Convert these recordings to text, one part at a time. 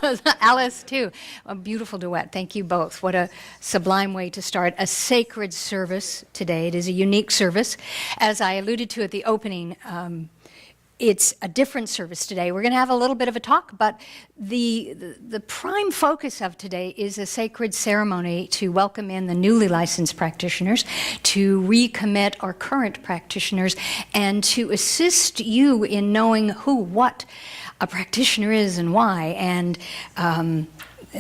Alice, too. A beautiful duet. Thank you both. What a sublime way to start a sacred service today. It is a unique service. As I alluded to at the opening, it's a different service today. We're going to have a little bit of a talk, but the prime focus of today is a sacred ceremony to welcome in the newly licensed practitioners, to recommit our current practitioners, and to assist you in knowing who, what a practitioner is and why. And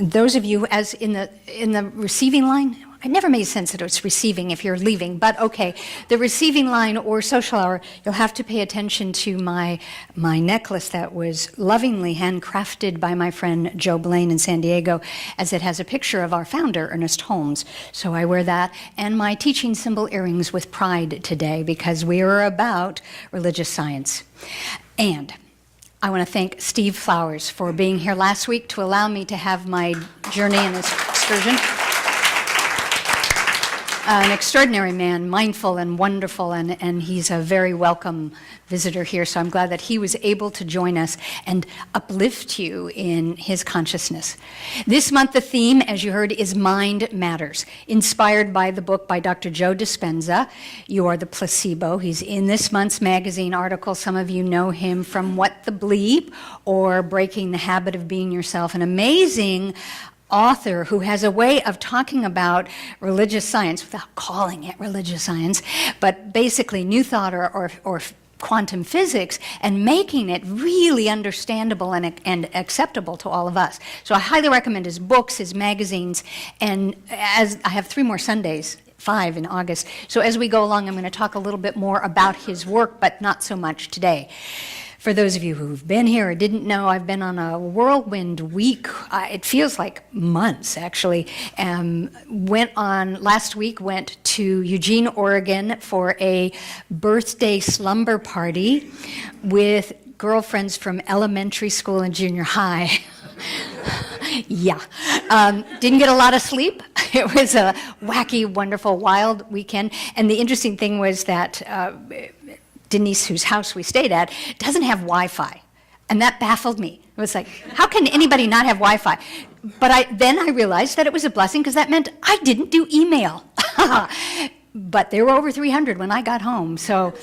those of you as in the receiving line, it never made sense that it's receiving if you're leaving, but okay, the receiving line or social hour, you'll have to pay attention to my necklace that was lovingly handcrafted by my friend Joe Blaine in San Diego, as it has a picture of our founder, Ernest Holmes. So I wear that, and my teaching symbol earrings with pride today, because we are about religious science. And I want to thank Steve Flowers for being here last week to allow me to have my journey in this excursion. An extraordinary man, mindful and wonderful, and he's a very welcome visitor here, so I'm glad that he was able to join us and uplift you in his consciousness. This month, the theme, as you heard, is Mind Matters, inspired by the book by Dr. Joe Dispenza, You Are the Placebo. He's in this month's magazine article. Some of you know him from What the Bleep or Breaking the Habit of Being Yourself, an amazing author who has a way of talking about religious science without calling it religious science, but basically new thought or quantum physics, and making it really understandable and acceptable to all of us. So I highly recommend his books, his magazines, and as I have 3 more Sundays, 5 in August. So as we go along, I'm going to talk a little bit more about his work, but not so much today. For those of you who've been here or didn't know, I've been on a whirlwind week. It feels like months, actually. Last week, went to Eugene, Oregon for a birthday slumber party with girlfriends from elementary school and junior high. Yeah. Didn't get a lot of sleep. It was a wacky, wonderful, wild weekend. And the interesting thing was that Denise, whose house we stayed at, doesn't have Wi-Fi. And that baffled me. It was like, how can anybody not have Wi-Fi? But then I realized that it was a blessing, because that meant I didn't do email. But there were over 300 when I got home. So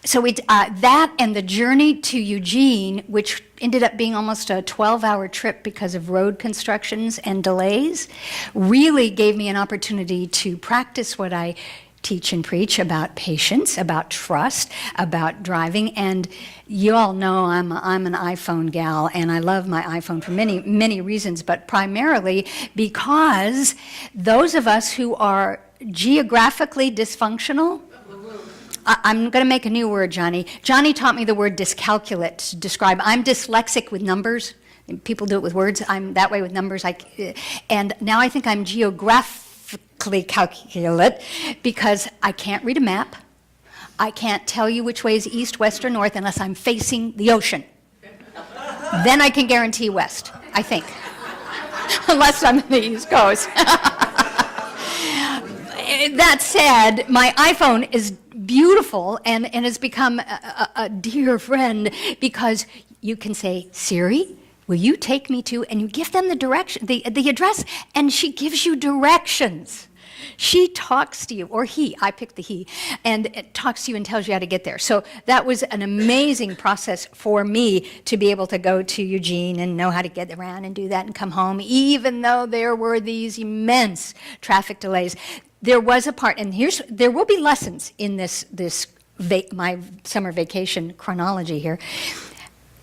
that and the journey to Eugene, which ended up being almost a 12-hour trip because of road constructions and delays, really gave me an opportunity to practice what I teach and preach about patience, about trust, about driving. And you all know I'm an iPhone gal, and I love my iPhone for many, many reasons, but primarily because those of us who are geographically dysfunctional, I'm going to make a new word, Johnny. Johnny taught me the word dyscalculate to describe. I'm dyslexic with numbers. People do it with words. I'm that way with numbers. And now I think I'm geographically calculate, because I can't read a map. I can't tell you which way is east, west, or north unless I'm facing the ocean. Then I can guarantee west, I think. Unless I'm in the East Coast. That said, my iPhone is beautiful and has become a dear friend, because you can say, Siri, will you take me to, and you give them the direction, the address, and she gives you directions. She talks to you, or he, I picked the he, and it talks to you and tells you how to get there. So that was an amazing process for me to be able to go to Eugene and know how to get around and do that and come home, even though there were these immense traffic delays. There was a part, and there will be lessons in my summer vacation chronology here.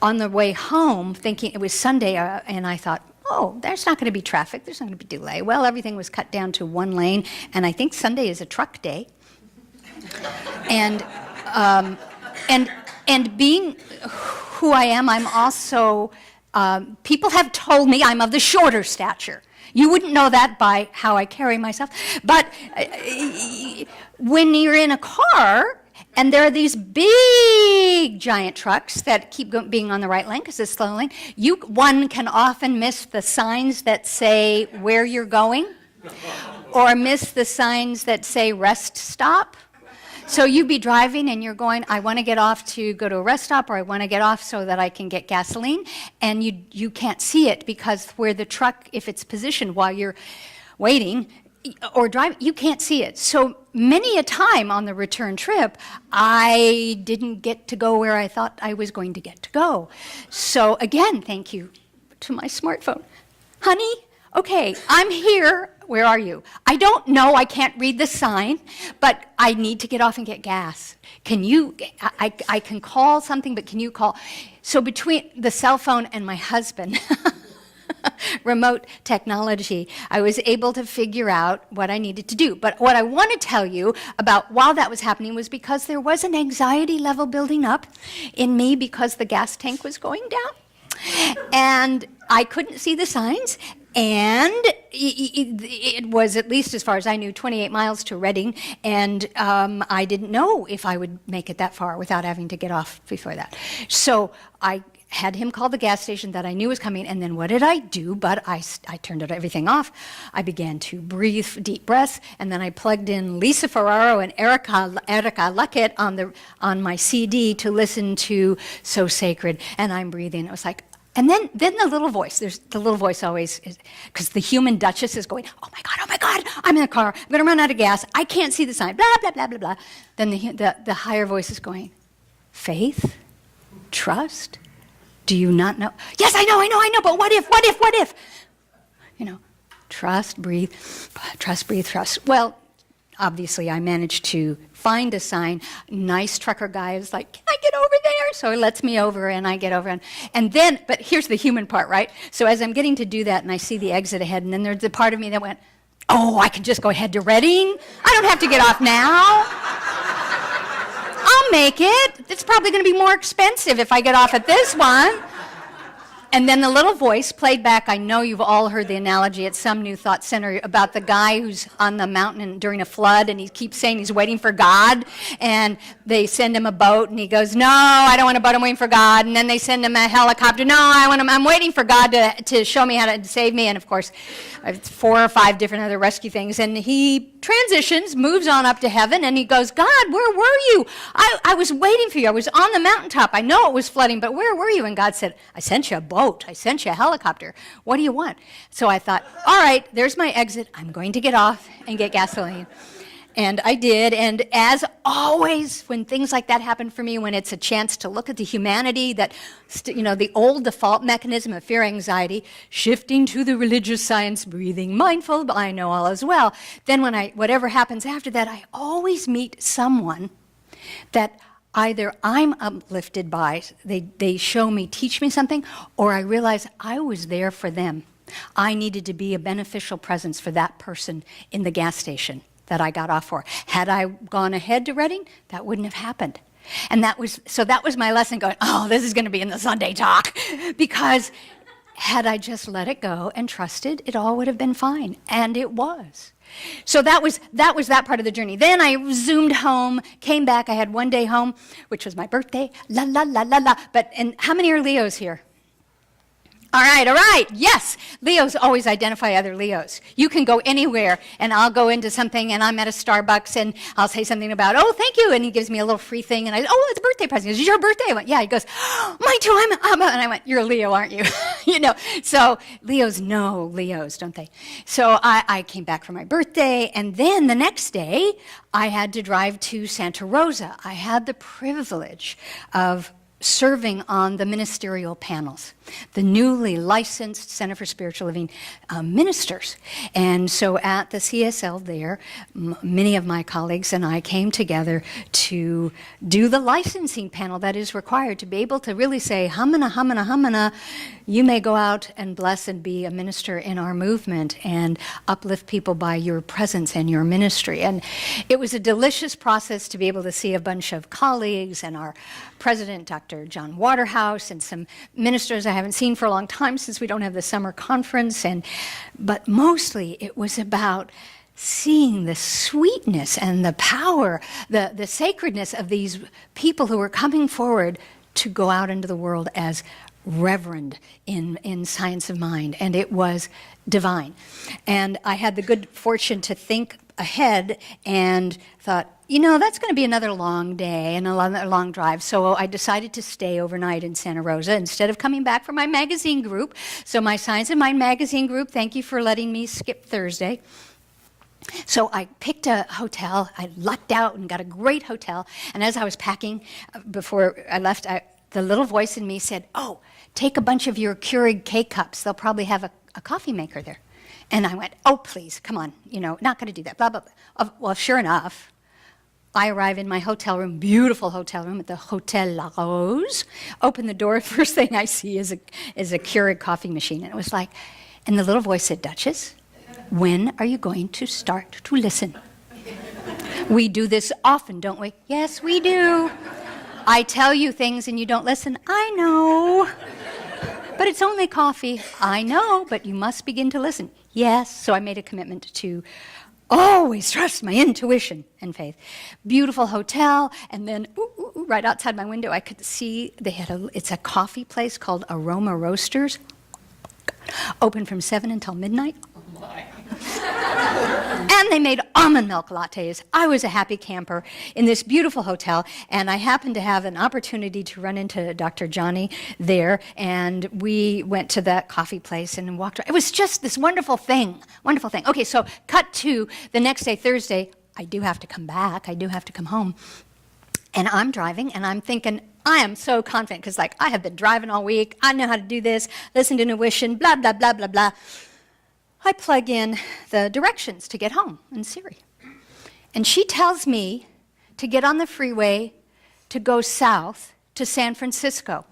On the way home, thinking it was Sunday, and I thought, oh, there's not going to be traffic, there's not going to be delay. Well, everything was cut down to 1 lane, and I think Sunday is a truck day. And being who I am, I'm also, people have told me I'm of the shorter stature. You wouldn't know that by how I carry myself. But when you're in a car, and there are these big, giant trucks that keep being on the right lane because it's slow lane, one can often miss the signs that say where you're going, or miss the signs that say rest stop. So you'd be driving and you're going, I want to get off to go to a rest stop, or I want to get off so that I can get gasoline, and you can't see it because where the truck, if it's positioned while you're waiting or driving, you can't see it. So many a time on the return trip, I didn't get to go where I thought I was going to get to go. So again, thank you to my smartphone. Honey, okay, I'm here. Where are you? I don't know. I can't read the sign, but I need to get off and get gas. Can you, I can call something, but can you call? So between the cell phone and my husband, remote technology, I was able to figure out what I needed to do. But what I want to tell you about while that was happening was because there was an anxiety level building up in me because the gas tank was going down. And I couldn't see the signs. And it was, at least as far as I knew, 28 miles to Reading, and I didn't know if I would make it that far without having to get off before that. So I had him call the gas station that I knew was coming, and then what did I do? But I turned everything off. I began to breathe deep breaths, and then I plugged in Lisa Ferraro and Erica Luckett on my CD to listen to So Sacred, and I'm breathing. It was like, and then the little voice, the little voice always is, because the human Duchess is going, oh my God, I'm in the car, I'm gonna run out of gas, I can't see the sign, blah, blah, blah, blah, blah. Then the higher voice is going, faith, trust, do you not know? Yes, I know, but what if? You know, trust, breathe, trust. Well, obviously I managed to find a sign. Nice trucker guy is like, can I get over there? So he lets me over and I get over. And then, but here's the human part, right? So as I'm getting to do that and I see the exit ahead, and then there's the part of me that went, oh, I can just go ahead to Reading? I don't have to get off now. I'll make it. It's probably going to be more expensive if I get off at this one. And then the little voice played back. I know you've all heard the analogy at some New Thought Center about the guy who's on the mountain during a flood, and he keeps saying he's waiting for God, and they send him a boat, and he goes, no, I don't want a boat, I'm waiting for God. And then they send him a helicopter. No, I'm waiting for God to show me how to save me. And of course, 4 or 5 different other rescue things. And he transitions, moves on up to heaven, and he goes, God, where were you? I was waiting for you. I was on the mountaintop. I know it was flooding, but where were you? And God said, I sent you a boat. I sent you a helicopter. What do you want? So I thought, all right, there's my exit. I'm going to get off and get gasoline. And I did. And as always, when things like that happen for me, when it's a chance to look at the humanity that, the old default mechanism of fear, anxiety, shifting to the religious science, breathing, mindful, I know all as well. Then whatever happens after that, I always meet someone that either I'm uplifted by, they show me, teach me something, or I realize I was there for them. I needed to be a beneficial presence for that person in the gas station that I got off for. Had I gone ahead to Reading, that wouldn't have happened. And that was my lesson going, oh, this is going to be in the Sunday talk. Because had I just let it go and trusted, it all would have been fine. And it was. So that was that part of the journey. Then I zoomed home, came back. I had one day home, which was my birthday. La, la, la, la, la. And how many are Leos here? All right, yes. Leos always identify other Leos. You can go anywhere, and I'll go into something, and I'm at a Starbucks, and I'll say something about, oh, thank you, and he gives me a little free thing, and it's a birthday present. He goes, is your birthday? I went, yeah. He goes, oh, mine too, and I went, you're a Leo, aren't you? So Leos know Leos, don't they? So I came back for my birthday, and then the next day, I had to drive to Santa Rosa. I had the privilege of serving on the ministerial panels, the newly licensed Center for Spiritual Living ministers. And so at the CSL there, many of my colleagues and I came together to do the licensing panel that is required to be able to really say, humana, humana, humana, you may go out and bless and be a minister in our movement and uplift people by your presence and your ministry. And it was a delicious process to be able to see a bunch of colleagues and our president, Dr. John Waterhouse, and some ministers I haven't seen for a long time since we don't have the summer conference. But mostly it was about seeing the sweetness and the power, the sacredness of these people who were coming forward to go out into the world as reverend in science of mind, and it was divine. And I had the good fortune to think ahead and thought, that's going to be another long day and a long drive. So I decided to stay overnight in Santa Rosa instead of coming back for my magazine group. So my Science of Mind magazine group, thank you for letting me skip Thursday. So I picked a hotel. I lucked out and got a great hotel. And as I was packing, before I left, the little voice in me said, oh, take a bunch of your Keurig K-cups. They'll probably have a coffee maker there. And I went, oh, please, come on, not going to do that, blah, blah, blah. Well, sure enough, I arrive in my hotel room, beautiful hotel room at the Hotel La Rose. Open the door, first thing I see is a Keurig coffee machine. And it was like, and the little voice said, Duchess, when are you going to start to listen? We do this often, don't we? Yes, we do. I tell you things and you don't listen. I know. But it's only coffee. I know, but you must begin to listen. Yes. So I made a commitment to always trust my intuition and faith. Beautiful hotel, and then right outside my window I could see it's a coffee place called Aroma Roasters, open from 7 until midnight. Oh my. And they made almond milk lattes. I was a happy camper in this beautiful hotel, and I happened to have an opportunity to run into Dr. Johnny there, and we went to that coffee place and walked around. It was just this wonderful thing, wonderful thing. Okay, so cut to the next day, Thursday. I do have to come back. I do have to come home. And I'm driving, and I'm thinking, I am so confident, because I have been driving all week. I know how to do this. Listen to intuition, blah, blah, blah, blah, blah. I plug in the directions to get home in Siri. And she tells me to get on the freeway to go south to San Francisco.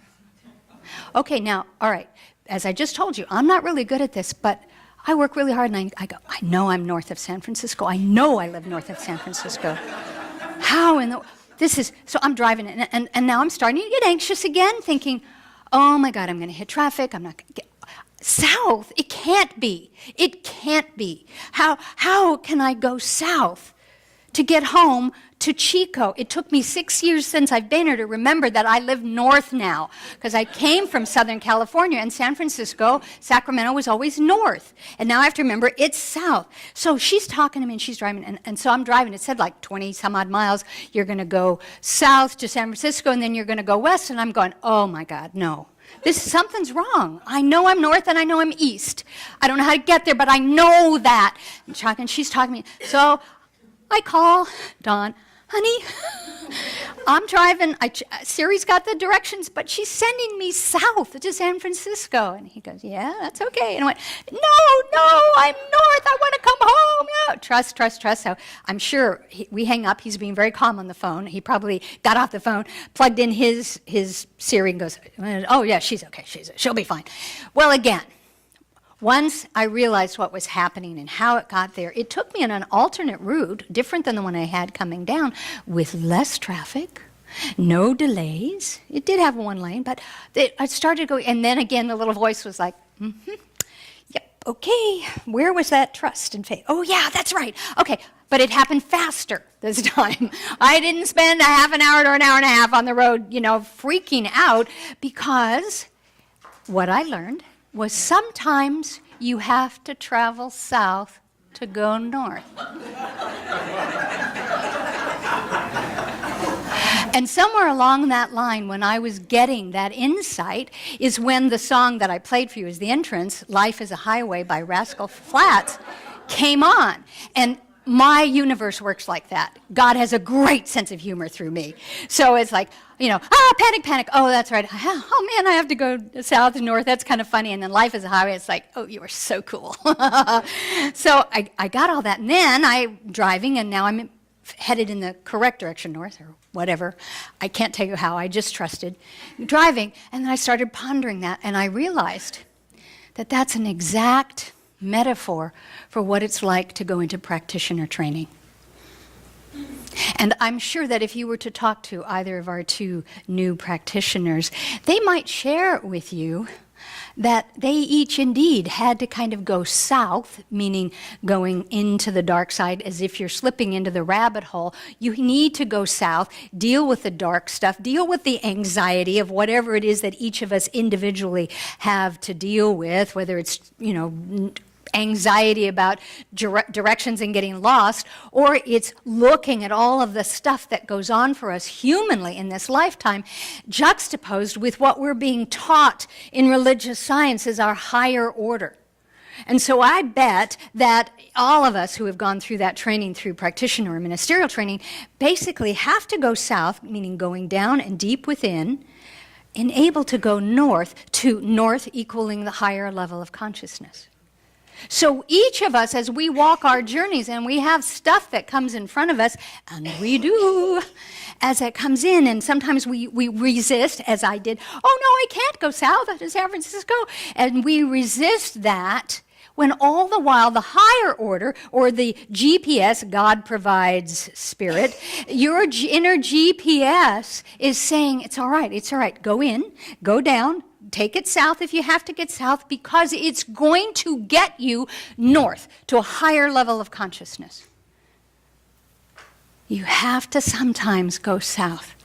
Okay, now, all right, as I just told you, I'm not really good at this, but I work really hard, and I go, I know I'm north of San Francisco. I know I live north of San Francisco. How in the... So I'm driving, and now I'm starting to get anxious again, thinking, oh my God, I'm going to hit traffic. I'm not going to get... South? It can't be. It can't be. How can I go south to get home to Chico? It took me 6 years since I've been here to remember that I live north now, because I came from Southern California, and San Francisco, Sacramento was always north. And now I have to remember it's south. So she's talking to me and she's driving, and so I'm driving. It said 20 some odd miles. You're going to go south to San Francisco, and then you're going to go west. And I'm going, oh my God, no. Something's wrong. I know I'm north and I know I'm east. I don't know how to get there, but I know that. And she's talking to me. So I call Dawn, honey, I'm driving. Siri's got the directions, but she's sending me south to San Francisco. And he goes, yeah, that's okay. And I went, no, I'm north. I want to come home. No, trust. So I'm sure we hang up. He's being very calm on the phone. He probably got off the phone, plugged in his Siri, and goes, oh, yeah, she's okay. She'll be fine. Well, again, once I realized what was happening and how it got there, it took me on an alternate route, different than the one I had coming down, with less traffic, no delays. It did have one lane, but I started going, and then again the little voice was like, yep, okay, where was that trust and faith? Oh yeah, that's right, okay, but it happened faster this time. I didn't spend a half an hour or an hour and a half on the road, freaking out, because what I learned was sometimes you have to travel south to go north. And somewhere along that line, when I was getting that insight, is when the song that I played for you as the entrance, Life is a Highway by Rascal Flatts, came on. And my universe works like that. God has a great sense of humor through me. So it's like, panic. Oh, that's right. Oh, man, I have to go south and north. That's kind of funny. And then Life is a Highway. It's like, oh, you are so cool. So I got all that. And then I'm driving, and now I'm headed in the correct direction, north or whatever. I can't tell you how. I just trusted driving. And then I started pondering that, and I realized that that's an exact metaphor for what it's like to go into practitioner training. And I'm sure that if you were to talk to either of our two new practitioners, they might share with you that they each indeed had to kind of go south, meaning going into the dark side as if you're slipping into the rabbit hole. You need to go south, deal with the dark stuff, deal with the anxiety of whatever it is that each of us individually have to deal with, whether it's, anxiety about directions and getting lost, or it's looking at all of the stuff that goes on for us humanly in this lifetime, juxtaposed with what we're being taught in religious science as our higher order. And so I bet that all of us who have gone through that training through practitioner or ministerial training basically have to go south, meaning going down and deep within, and able to go north to north equaling the higher level of consciousness. So each of us, as we walk our journeys, and we have stuff that comes in front of us, and we do, as it comes in, and sometimes we resist, as I did. Oh, no, I can't go south to San Francisco. And we resist that when all the while the higher order, or the GPS, God provides spirit, your inner GPS is saying, it's all right, go in, go down, take it south if you have to get south, because it's going to get you north to a higher level of consciousness. You have to sometimes go south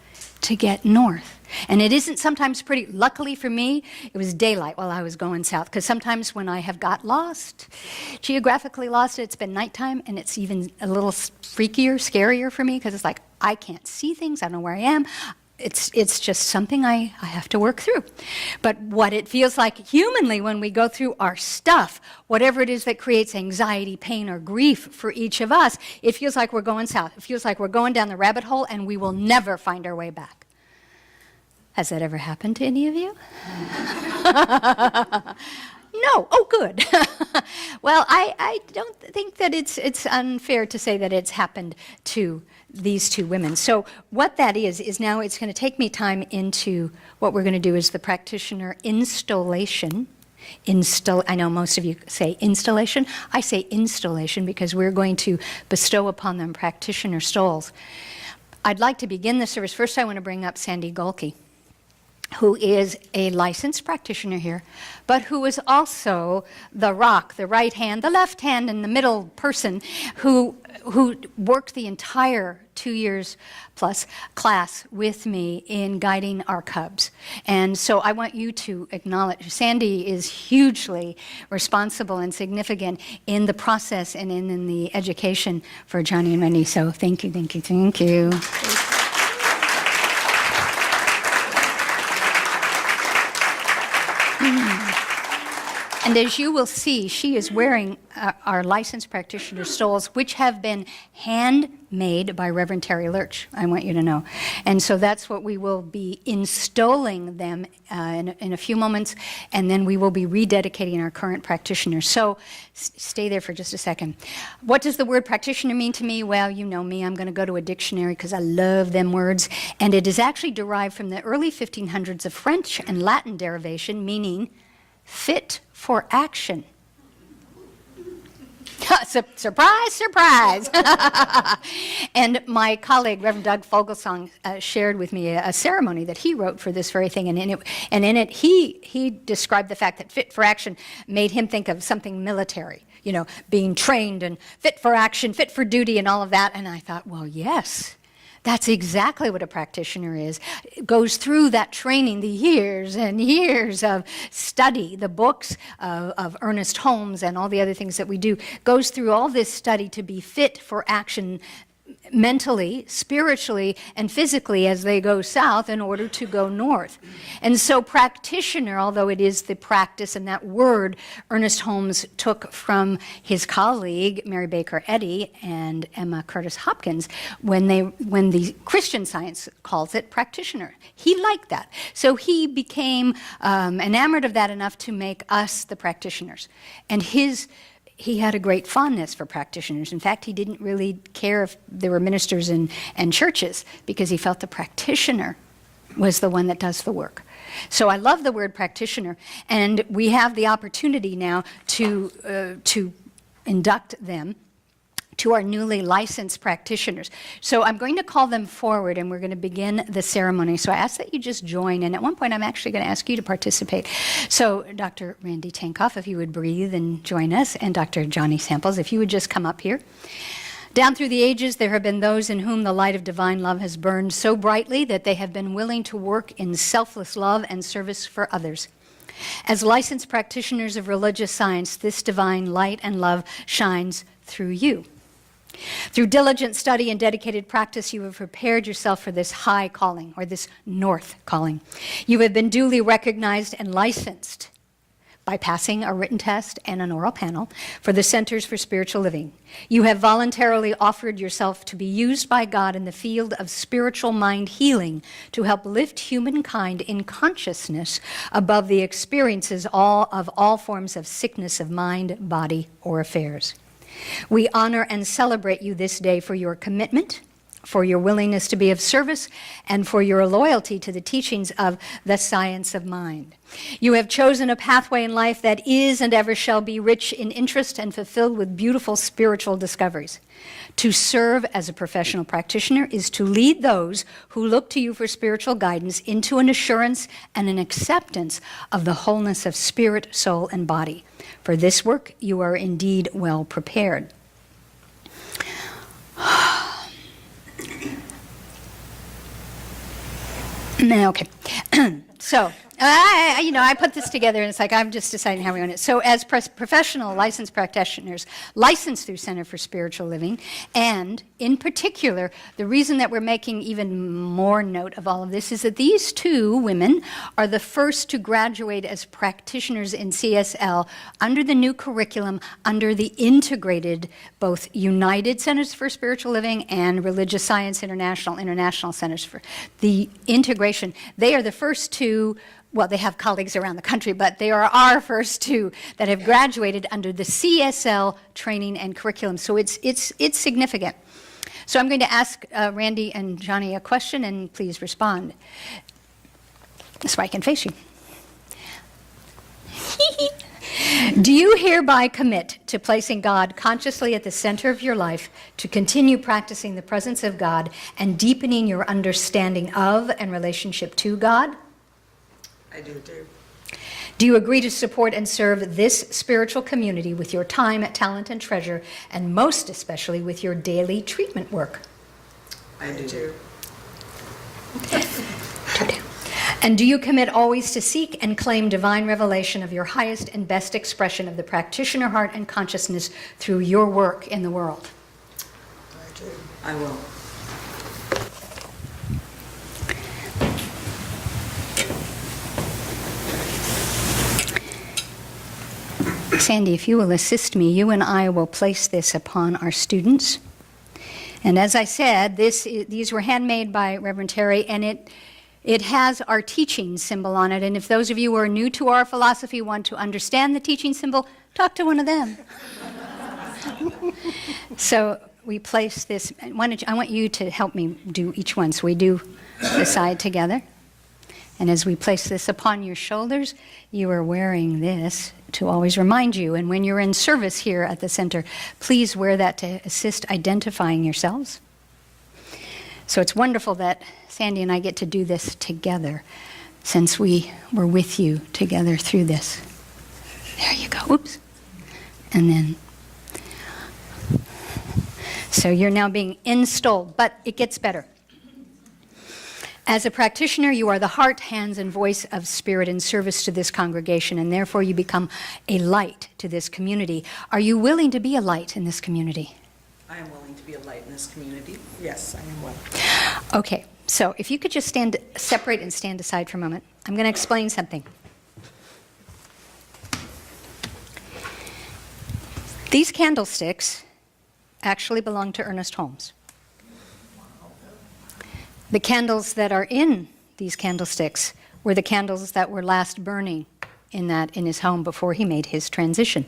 to get north. And it isn't sometimes pretty. Luckily for me, it was daylight while I was going south, because sometimes when I have got lost, geographically lost, it's been nighttime, and it's even a little freakier, scarier for me, because it's like, I can't see things, I don't know where I am. It's just something I have to work through. But what it feels like humanly when we go through our stuff, whatever it is that creates anxiety, pain, or grief for each of us, it feels like we're going south. It feels like we're going down the rabbit hole and we will never find our way back. Has that ever happened to any of you? No. Oh, good. Well, I don't think that it's unfair to say that it's happened to these two women. So what that is now it's going to take me time into what we're going to do is the practitioner installation. I know most of you say installation. I say installation because we're going to bestow upon them practitioner stoles. I'd like to begin the service. First, I want to bring up Sandy Golke, who is a licensed practitioner here, but who is also the rock, the right hand, the left hand, and the middle person who worked the entire 2 years plus class with me in guiding our cubs. And so I want you to acknowledge Sandy is hugely responsible and significant in the process and in the education for Johnny and Wendy. So thank you, thank you, thank you. And as you will see, she is wearing our licensed practitioner stoles, which have been handmade by Reverend Terry Lurch, I want you to know. And so that's what we will be installing them in a few moments, and then we will be rededicating our current practitioners. So stay there for just a second. What does the word practitioner mean to me? Well, you know me, I'm going to go to a dictionary because I love them words. And it is actually derived from the early 1500s of French and Latin derivation, meaning fit for action. Surprise, surprise. And my colleague, Reverend Doug Fogelsong, shared with me a ceremony that he wrote for this very thing. And in it, he described the fact that fit for action made him think of something military, you know, being trained and fit for action, fit for duty and all of that. And I thought, well, yes. That's exactly what a practitioner is. It goes through that training, the years and years of study, the books of Ernest Holmes and all the other things that we do, goes through all this study to be fit for action mentally, spiritually, and physically as they go south in order to go north. And so practitioner, although it is the practice, and that word Ernest Holmes took from his colleague Mary Baker Eddy and Emma Curtis Hopkins when the Christian Science calls it practitioner. He liked that. So he became enamored of that enough to make us the practitioners. And he had a great fondness for practitioners. In fact, he didn't really care if there were ministers and churches because he felt the practitioner was the one that does the work. So I love the word practitioner, and we have the opportunity now to induct them to our newly licensed practitioners. So I'm going to call them forward and we're going to begin the ceremony. So I ask that you just join, and at one point I'm actually going to ask you to participate. So Dr. Randy Tankoff, if you would breathe and join us, and Dr. Johnny Samples, if you would just come up here. Down through the ages, there have been those in whom the light of divine love has burned so brightly that they have been willing to work in selfless love and service for others. As licensed practitioners of religious science, this divine light and love shines through you. Through diligent study and dedicated practice, you have prepared yourself for this high calling, or this north calling. You have been duly recognized and licensed by passing a written test and an oral panel for the Centers for Spiritual Living. You have voluntarily offered yourself to be used by God in the field of spiritual mind healing to help lift humankind in consciousness above the experiences of all forms of sickness of mind, body, or affairs. We honor and celebrate you this day for your commitment, for your willingness to be of service, and for your loyalty to the teachings of the science of mind. You have chosen a pathway in life that is and ever shall be rich in interest and fulfilled with beautiful spiritual discoveries. To serve as a professional practitioner is to lead those who look to you for spiritual guidance into an assurance and an acceptance of the wholeness of spirit, soul, and body. For this work, you are indeed well prepared. No, okay. So, I put this together, and it's like I'm just deciding how we want it. So, as professional licensed practitioners, licensed through Center for Spiritual Living, and in particular, the reason that we're making even more note of all of this is that these two women are the first to graduate as practitioners in CSL under the new curriculum, under the integrated, both United Centers for Spiritual Living and Religious Science International Centers for the integration. They are the first two. Well, they have colleagues around the country, but they are our first two that have graduated under the CSL training and curriculum. So it's significant. So I'm going to ask Randy and Johnny a question, and please respond. So I can face you. Do you hereby commit to placing God consciously at the center of your life, to continue practicing the presence of God and deepening your understanding of and relationship to God? I do. Do you agree to support and serve this spiritual community with your time, talent, and treasure, and most especially with your daily treatment work? I do. And do you commit always to seek and claim divine revelation of your highest and best expression of the practitioner heart and consciousness through your work in the world? I do. I will. Sandy, if you will assist me, you and I will place this upon our students. And as I said, these were handmade by Reverend Terry, and it has our teaching symbol on it. And if those of you who are new to our philosophy want to understand the teaching symbol, talk to one of them. So we place this. I want you to help me do each one. So we do the side together. And as we place this upon your shoulders, you are wearing this to always remind you. And when you're in service here at the center, please wear that to assist identifying yourselves. So it's wonderful that Sandy and I get to do this together, since we were with you together through this. There you go. Oops. And then, so you're now being installed, but it gets better. As a practitioner, you are the heart, hands, and voice of spirit in service to this congregation, and therefore you become a light to this community. Are you willing to be a light in this community? I am willing to be a light in this community. Yes, I am willing. Okay, so if you could just separate and stand aside for a moment. I'm going to explain something. These candlesticks actually belong to Ernest Holmes. The candles that are in these candlesticks were the candles that were last burning in his home before he made his transition.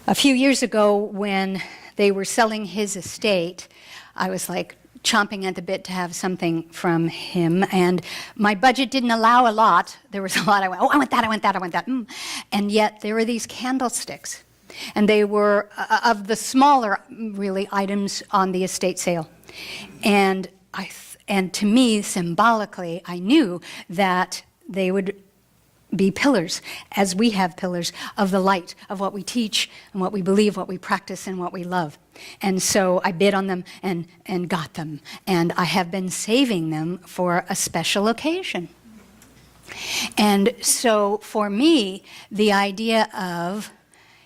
A few years ago, when they were selling his estate, I was like chomping at the bit to have something from him, and my budget didn't allow a lot. There was a lot. I went, oh, I want that, I want that, I want that. And yet there were these candlesticks, and they were of the smaller, really, items on the estate sale. And to me, symbolically, I knew that they would be pillars, as we have pillars of the light, of what we teach and what we believe, what we practice and what we love. And so I bid on them and got them. And I have been saving them for a special occasion. And so for me, the idea of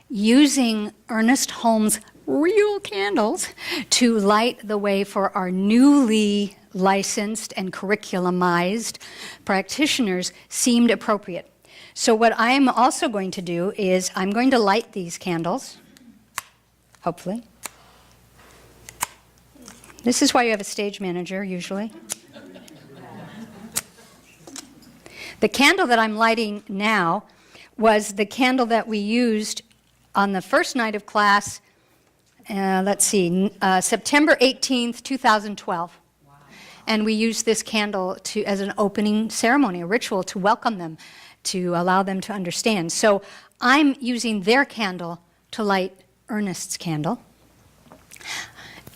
using Ernest Holmes' real candles to light the way for our newly licensed and curriculumized practitioners seemed appropriate. So what I'm also going to do is I'm going to light these candles, hopefully. This is why you have a stage manager, usually. The candle that I'm lighting now was the candle that we used on the first night of class, September 18th, 2012. Wow. And we used this candle as an opening ceremony, a ritual to welcome them, to allow them to understand. So I'm using their candle to light Ernest's candle.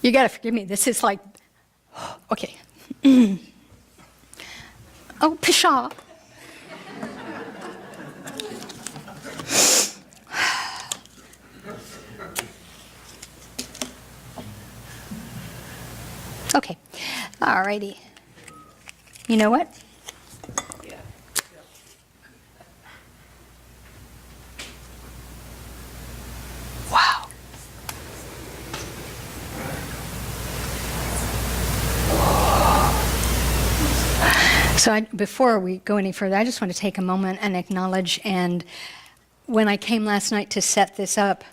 You got to forgive me, this is like, okay. Oh, pshaw. Okay, all righty. You know what? Yeah. Wow. So before we go any further, I just want to take a moment and acknowledge, and when I came last night to set this up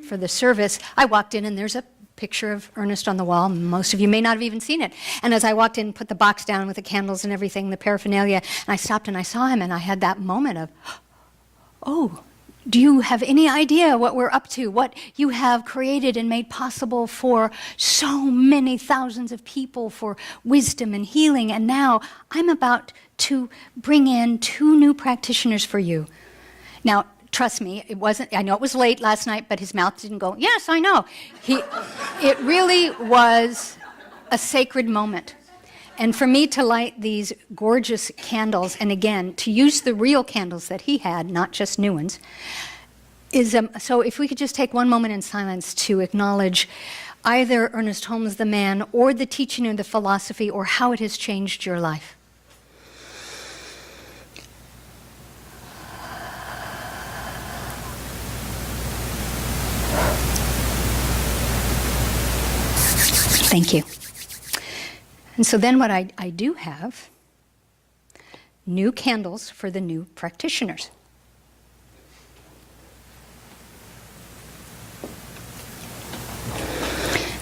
for the service, I walked in and there's a picture of Ernest on the wall. Most of you may not have even seen it. And as I walked in, put the box down with the candles and everything, the paraphernalia, and I stopped and I saw him, and I had that moment of, oh, do you have any idea what we're up to, what you have created and made possible for so many thousands of people for wisdom and healing? And now I'm about to bring in 2 new practitioners for you. Now, trust me, I know it was late last night, but his mouth didn't go, yes, I know. It really was a sacred moment. And for me to light these gorgeous candles, and again, to use the real candles that he had, not just new ones, is, so if we could just take one moment in silence to acknowledge either Ernest Holmes the man, or the teaching or the philosophy, or how it has changed your life. Thank you. And so then what I do have, new candles for the new practitioners.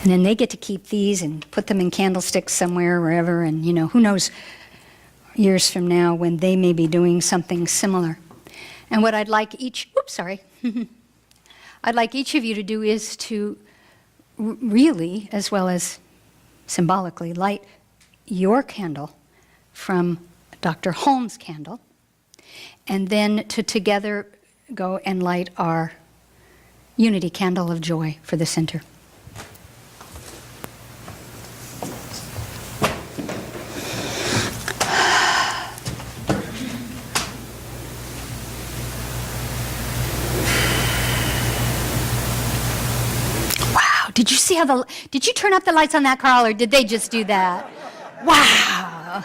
And then they get to keep these and put them in candlesticks somewhere, wherever, and who knows years from now when they may be doing something similar. And what I'd like I'd like each of you to do is to really, as well as symbolically, light your candle from Dr. Holmes' candle, and then to together go and light our unity candle of joy for the center. Did you see did you turn up the lights on that, Carl, or did they just do that? Wow.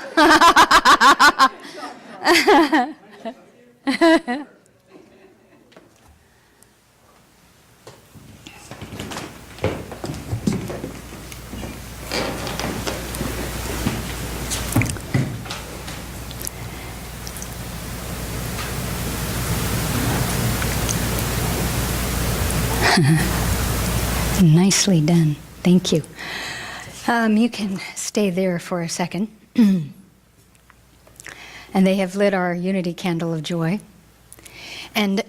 Nicely done. Thank you. You can stay there for a second. And they have lit our unity candle of joy. And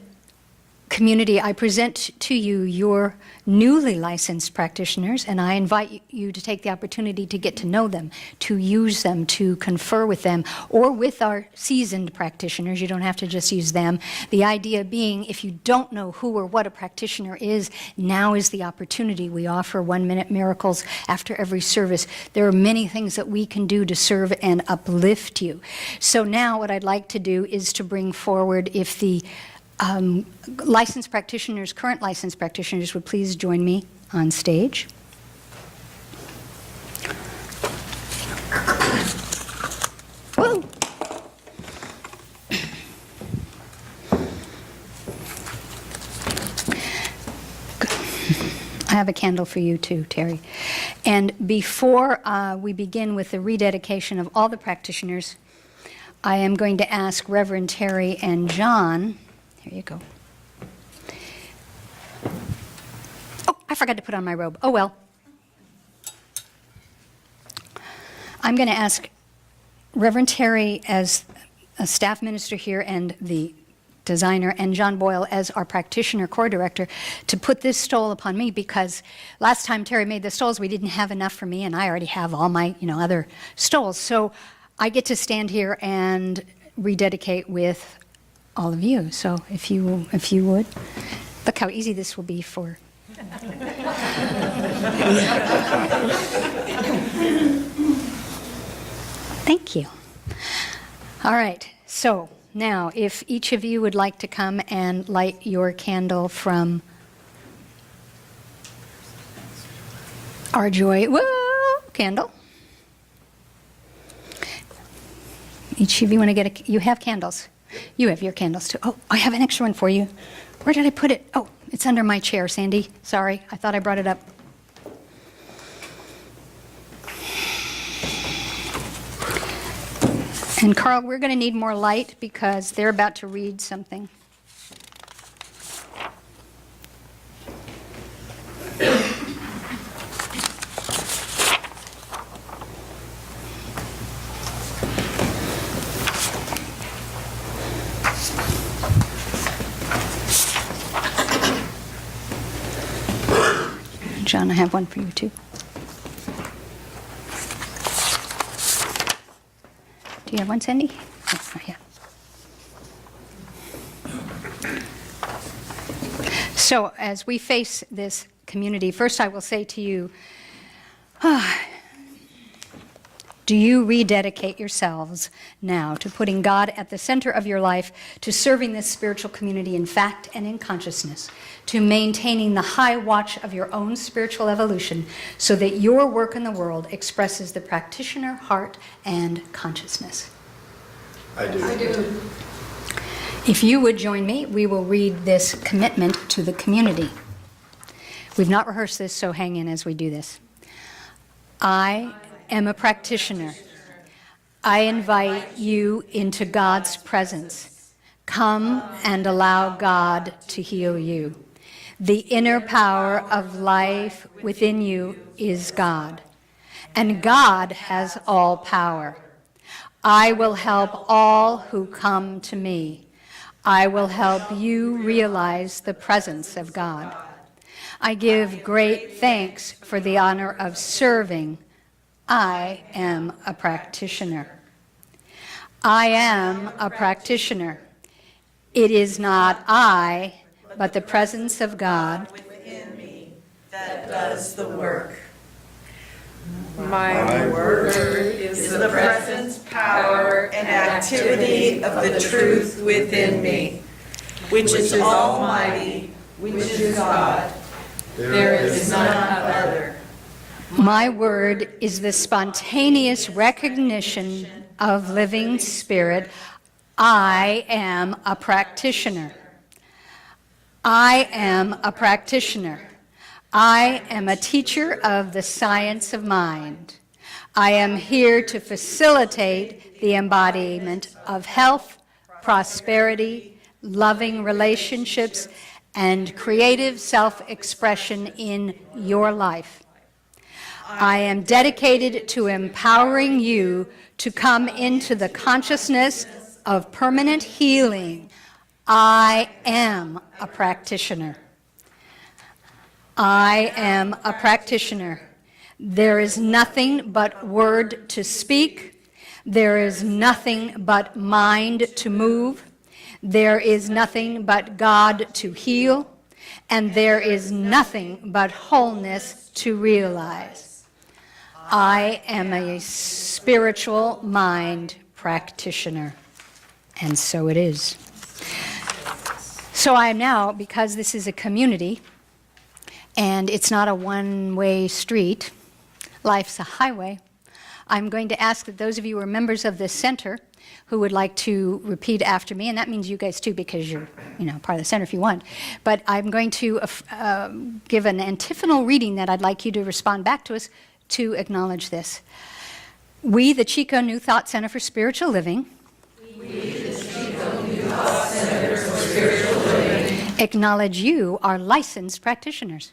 community, I present to you your newly licensed practitioners, and I invite you to take the opportunity to get to know them, to use them, to confer with them, or with our seasoned practitioners. You don't have to just use them. The idea being, if you don't know who or what a practitioner is, now is the opportunity. We offer 1-minute miracles after every service. There are many things that we can do to serve and uplift you. So now what I'd like to do is to bring forward, if the licensed practitioners, current licensed practitioners, would please join me on stage. Woo. have a candle for you too, Terry. And before we begin with the rededication of all the practitioners, I am going to ask Reverend Terry and John, here you go. Oh, I forgot to put on my robe. Oh well. I'm going to ask Reverend Terry as a staff minister here and the designer, and John Boyle as our practitioner core director, to put this stole upon me, because last time Terry made the stoles, we didn't have enough for me, and I already have all my other stoles. So I get to stand here and rededicate with all of you. So if you would, look how easy this will be for. Thank you. All right, so now if each of you would like to come and light your candle from our joy, whoa, candle. Each of you want to get you have candles. You have your candles too. Oh, I have an extra one for you. Where did I put it? Oh, it's under my chair, Sandy. Sorry, I thought I brought it up. And Carl, we're going to need more light because they're about to read something. John, I have one for you too. Do you have one, Sandy? Oh, yeah. So as we face this community, first I will say to you, do you rededicate yourselves now to putting God at the center of your life, to serving this spiritual community in fact and in consciousness, to maintaining the high watch of your own spiritual evolution so that your work in the world expresses the practitioner heart and consciousness? I do. I do. If you would join me, we will read this commitment to the community. We've not rehearsed this, so hang in as we do this. I am a practitioner. I invite you into God's presence. Come and allow God to heal you. The inner power of life within you is God, and God has all power. I will help all who come to me. I will help you realize the presence of God. I give great thanks for the honor of serving. I am a practitioner. I am a practitioner. It is not I, but the presence of God within me that does the work. My word Is the presence, power, and activity of the truth within me, which is almighty, which is God. There is none other. My word is the spontaneous recognition of living spirit. I am a practitioner. I am a practitioner. I am a teacher of the science of mind. I am here to facilitate the embodiment of health, prosperity, loving relationships, and creative self-expression in your life. I am dedicated to empowering you to come into the consciousness of permanent healing. I am a practitioner. I am a practitioner. There is nothing but word to speak. There is nothing but mind to move. There is nothing but God to heal. And there is nothing but wholeness to realize. I am a spiritual mind practitioner. And so it is. So I am now, because this is a community, and it's not a one-way street, life's a highway, I'm going to ask that those of you who are members of this center who would like to repeat after me, and that means you guys too, because you're, part of the center if you want. But I'm going to give an antiphonal reading that I'd like you to respond back to us to acknowledge this. We, the Chico New Thought Center for Spiritual Living, acknowledge you, our licensed practitioners.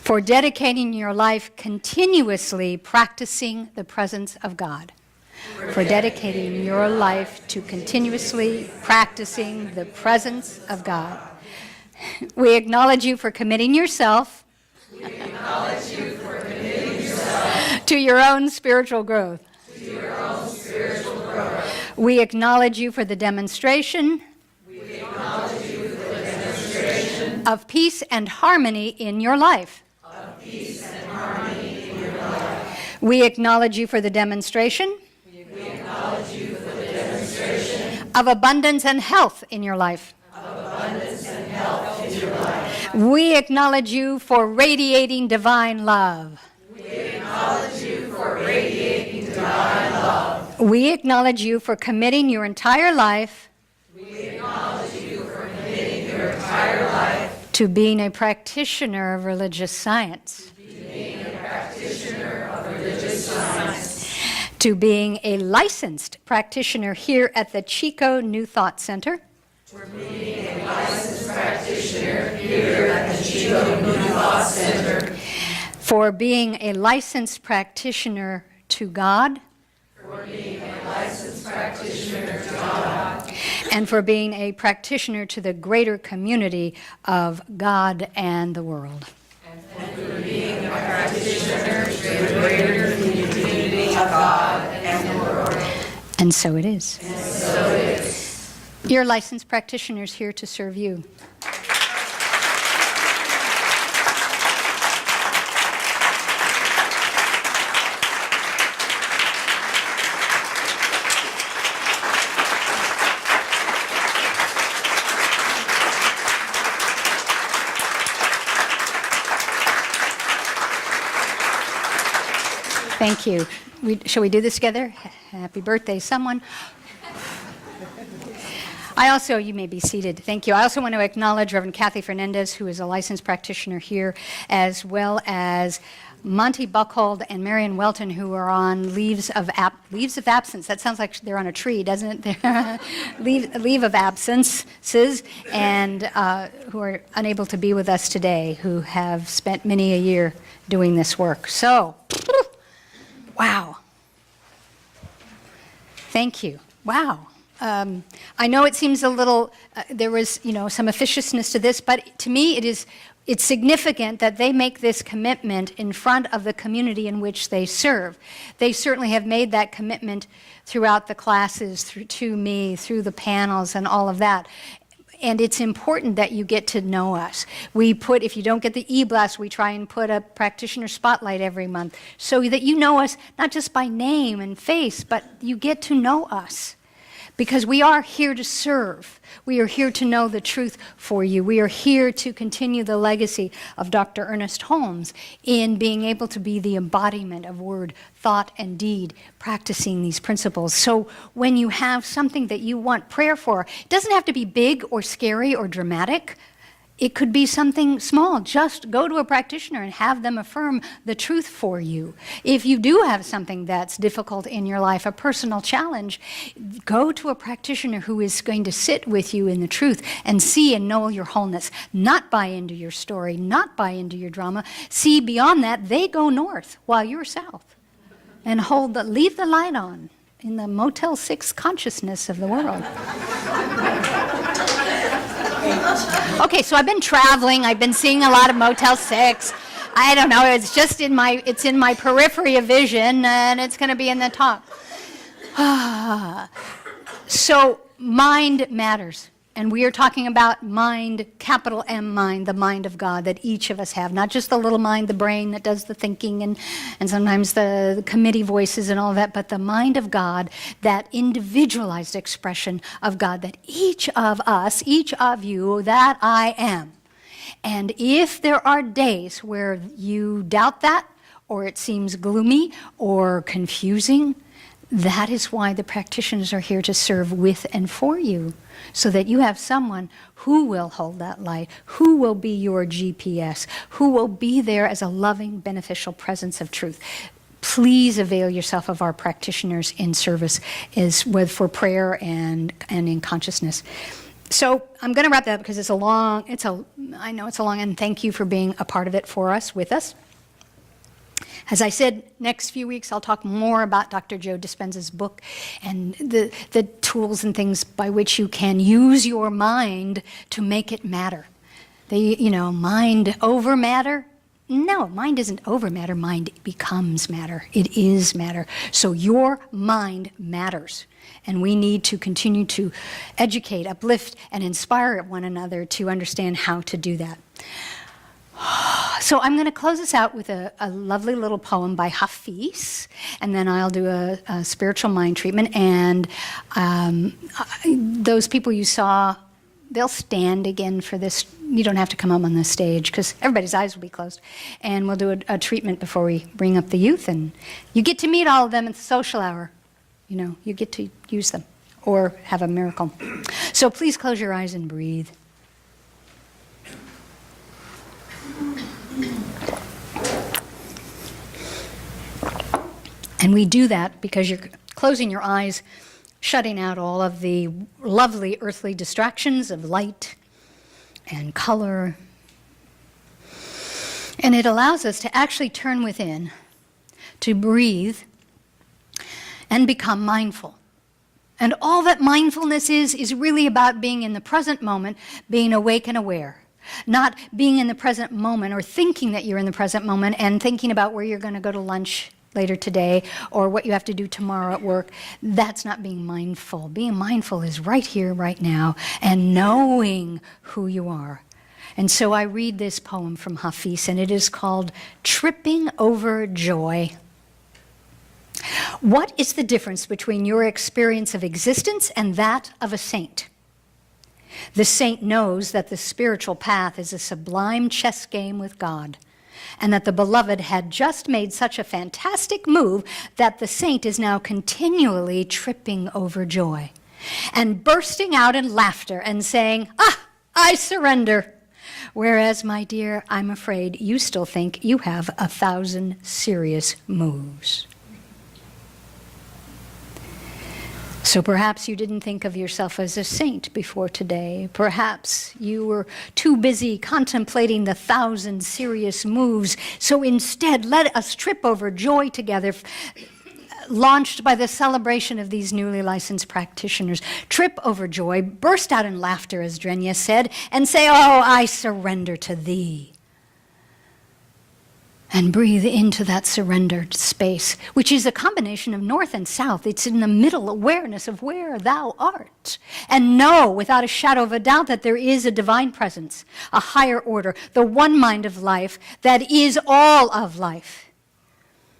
For dedicating your life continuously practicing the presence of God. For dedicating your life to continuously practicing the presence of God. We acknowledge you for committing yourself to your own spiritual growth. We acknowledge you for the demonstration of peace and harmony in your life. We acknowledge you for the demonstration of abundance and health in your life. We acknowledge you for radiating divine love. We acknowledge you for committing your entire life to being a practitioner of religious science. To being a licensed practitioner here at the Chico New Thought Center. For being a licensed practitioner to God. And for being a practitioner to the greater community of God and the world. And so it is. Your licensed practitioners here to serve you. Thank you. Shall we do this together? Happy birthday, someone. I also, you may be seated. Thank you. I also want to acknowledge Reverend Kathy Fernandez, who is a licensed practitioner here, as well as Monty Buckhold and Marion Welton, who are on leaves of absence. That sounds like they're on a tree, doesn't it? leave of absences, and who are unable to be with us today, who have spent many a year doing this work. So, wow. Thank you. Wow. I know it seems a little, there was, some officiousness to this, but to me it's significant that they make this commitment in front of the community in which they serve. They certainly have made that commitment throughout the classes, to me, through the panels and all of that. And it's important that you get to know us. If you don't get the e-blast, we try and put a practitioner spotlight every month so that you know us, not just by name and face, but you get to know us. Because we are here to serve. We are here to know the truth for you. We are here to continue the legacy of Dr. Ernest Holmes in being able to be the embodiment of word, thought, and deed, practicing these principles. So when you have something that you want prayer for, it doesn't have to be big or scary or dramatic. It could be something small. Just go to a practitioner and have them affirm the truth for you. If you do have something that's difficult in your life, a personal challenge, go to a practitioner who is going to sit with you in the truth and see and know your wholeness. Not buy into your story, not buy into your drama. See beyond that, they go north while you're south. And leave the light on in the Motel 6 consciousness of the world. Okay, so I've been traveling. I've been seeing a lot of Motel 6. I don't know. It's just in my periphery of vision, and it's going to be in the talk. So mind matters. And we are talking about mind, capital M mind, the mind of God that each of us have. Not just the little mind, the brain that does the thinking and sometimes the committee voices and all that, but the mind of God, that individualized expression of God that each of us, each of you, that I am. And if there are days where you doubt that, or it seems gloomy or confusing, that is why the practitioners are here to serve with and for you, so that you have someone who will hold that light, who will be your GPS, who will be there as a loving, beneficial presence of truth. Please avail yourself of our practitioners in service, for prayer and in consciousness. So I'm going to wrap that up because I know it's a long, and thank you for being a part of it for us, with us. As I said, next few weeks I'll talk more about Dr. Joe Dispenza's book and the tools and things by which you can use your mind to make it matter. Mind over matter? No, mind isn't over matter. Mind becomes matter. It is matter. So your mind matters. And we need to continue to educate, uplift, and inspire one another to understand how to do that. So I'm going to close this out with a lovely little poem by Hafiz, and then I'll do a spiritual mind treatment. And those people you saw, they'll stand again for this. You don't have to come up on the stage because everybody's eyes will be closed. And we'll do a treatment before we bring up the youth. And you get to meet all of them at the social hour. You get to use them or have a miracle. So please close your eyes and breathe. And we do that because you're closing your eyes, shutting out all of the lovely earthly distractions of light and color. And it allows us to actually turn within, to breathe, and become mindful. And all that mindfulness is really about being in the present moment, being awake and aware. Not being in the present moment or thinking that you're in the present moment and thinking about where you're going to go to lunch later today or what you have to do tomorrow at work. That's not being mindful. Being mindful is right here, right now, and knowing who you are. And so I read this poem from Hafiz, and it is called Tripping Over Joy. What is the difference between your experience of existence and that of a saint? The saint knows that the spiritual path is a sublime chess game with God, and that the beloved had just made such a fantastic move that the saint is now continually tripping over joy and bursting out in laughter and saying, I surrender. Whereas, my dear, I'm afraid you still think you have 1,000 serious moves. So perhaps you didn't think of yourself as a saint before today. Perhaps you were too busy contemplating the 1,000 serious moves. So instead, let us trip over joy together, launched by the celebration of these newly licensed practitioners. Trip over joy, burst out in laughter, as Drenya said, and say, I surrender to thee. And breathe into that surrendered space, which is a combination of north and south. It's in the middle awareness of where thou art. And know without a shadow of a doubt that there is a divine presence, a higher order, the one mind of life that is all of life.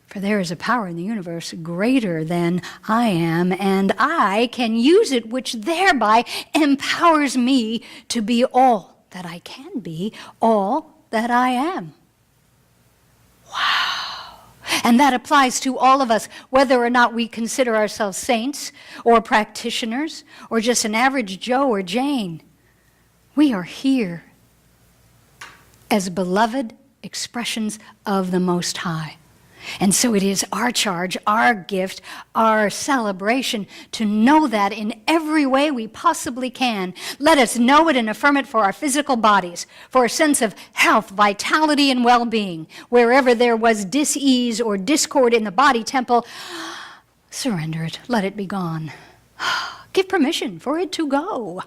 For there is a power in the universe greater than I am, and I can use it, which thereby empowers me to be all that I can be, all that I am. Wow. And that applies to all of us, whether or not we consider ourselves saints or practitioners or just an average Joe or Jane. We are here as beloved expressions of the Most High. And so it is our charge, our gift, our celebration to know that in every way we possibly can. Let us know it and affirm it for our physical bodies, for a sense of health, vitality, and well-being. Wherever there was dis-ease or discord in the body temple, surrender it, let it be gone. Give permission for it to go.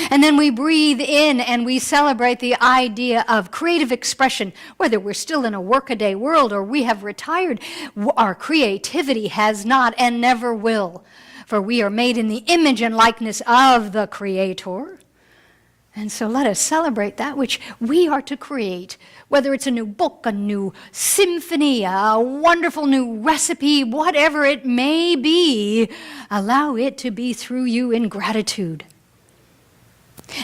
And then we breathe in and we celebrate the idea of creative expression. Whether we're still in a workaday world or we have retired, our creativity has not and never will. For we are made in the image and likeness of the Creator. And so let us celebrate that which we are to create. Whether it's a new book, a new symphony, a wonderful new recipe, whatever it may be, allow it to be through you in gratitude.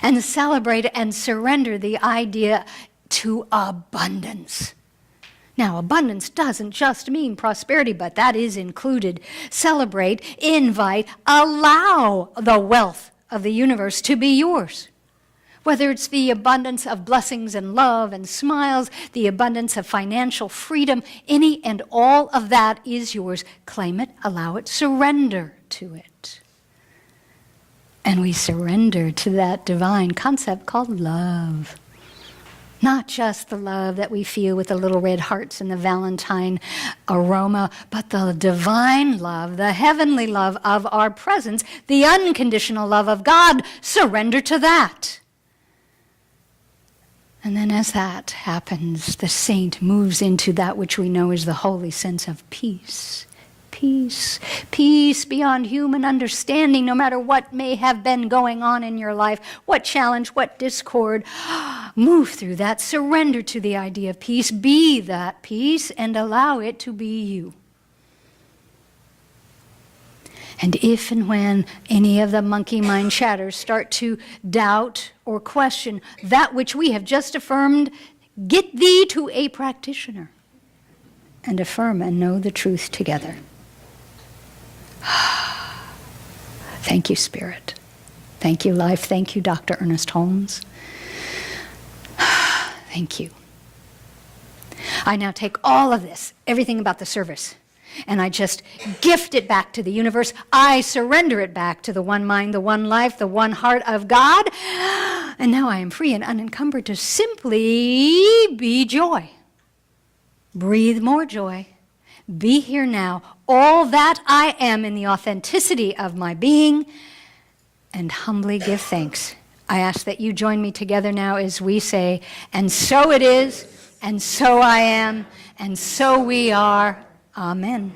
And celebrate and surrender the idea to abundance. Now, abundance doesn't just mean prosperity, but that is included. Celebrate, invite, allow the wealth of the universe to be yours. Whether it's the abundance of blessings and love and smiles, the abundance of financial freedom, any and all of that is yours. Claim it, allow it, surrender to it. And we surrender to that divine concept called love. Not just the love that we feel with the little red hearts and the Valentine aroma, but the divine love, the heavenly love of our presence, the unconditional love of God. Surrender to that. And then as that happens, the saint moves into that which we know is the holy sense of peace. Peace. Peace beyond human understanding, no matter what may have been going on in your life, what challenge, what discord. Move through that. Surrender to the idea of peace. Be that peace and allow it to be you. And if and when any of the monkey mind chatters start to doubt or question that which we have just affirmed, get thee to a practitioner and affirm and know the truth together. Thank you, Spirit. Thank you, Life. Thank you, Dr. Ernest Holmes. Thank you. I now take all of this, everything about the service, and I just gift it back to the universe. I surrender it back to the one mind, the one life, the one heart of God. And now I am free and unencumbered to simply be joy. Breathe more joy. Be here now, all that I am in the authenticity of my being, and humbly give thanks. I ask that you join me together now as we say, and so it is, and so I am, and so we are. Amen.